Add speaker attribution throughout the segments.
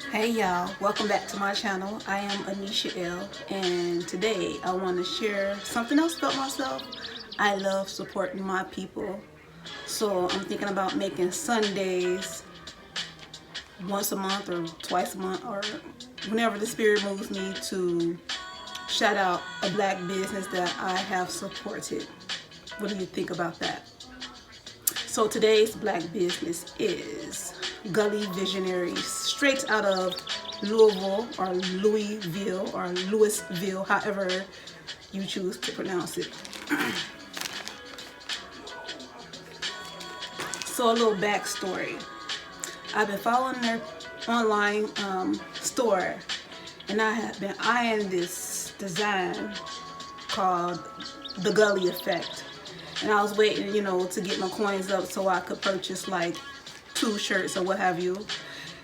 Speaker 1: Hey y'all, welcome back to my channel. I am Anisha L, and today I want to share something else about myself. I love supporting my people, so I'm thinking about making Sundays once a month or twice a month, or whenever the spirit moves me to shout out a black business that I have supported. What do you think about that? So today's black business is Gully Visionaries, straight out of Louisville or Louisville or Louisville, however you choose to pronounce it. So a little backstory. I've been following their online store, and I have been eyeing this design called the Gully Effect. And I was waiting, to get my coins up so I could purchase like 2 shirts or what have you.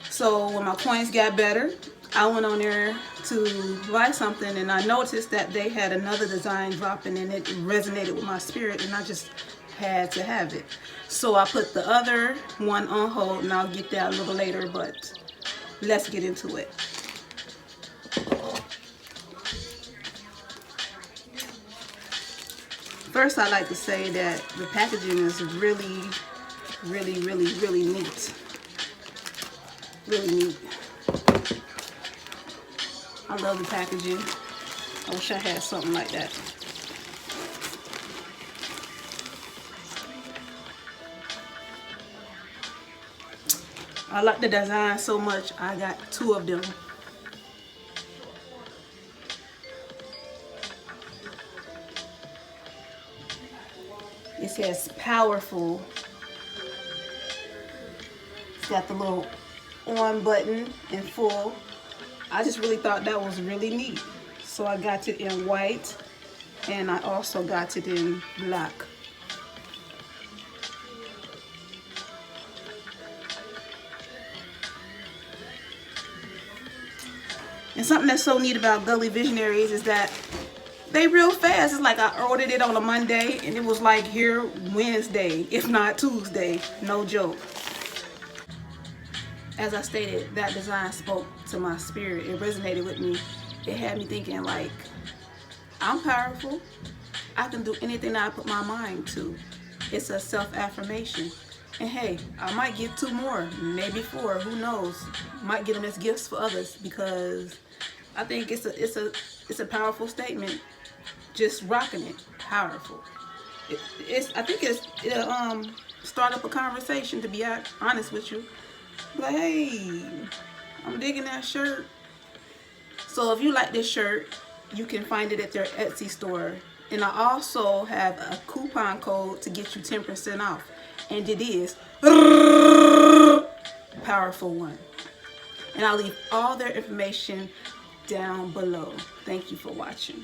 Speaker 1: So when my coins got better, I went on there to buy something, and I noticed that they had another design dropping, and it resonated with my spirit, and I just had to have it. So I put the other one on hold, and I'll get that a little later, but let's get into it. First, I'd like to say that the packaging is really neat. Really neat. I love the packaging. I wish I had something like that. I like the design so much, I got 2 of them. It says powerful. It's got the little on button in full. I just really thought that was really neat. So I got it in white, and I also got it in black. And something that's so neat about Gully Visionaries is that they real fast. It's like I ordered it on a Monday, and it was like here Wednesday, if not Tuesday. No joke. As I stated, that design spoke to my spirit. It resonated with me. It had me thinking like, I'm powerful. I can do anything that I put my mind to. It's a self-affirmation. And hey, I might get 2 more, maybe 4, who knows? Might get them as gifts for others, because I think it's a powerful statement. Just rocking it, powerful. I think it'll start up a conversation, to be honest with you. Like, hey, I'm digging that shirt. So if you like this shirt, you can find it at their Etsy store. And I also have a coupon code to get you 10% off. And it is powerful one. And I'll leave all their information down below. Thank you for watching.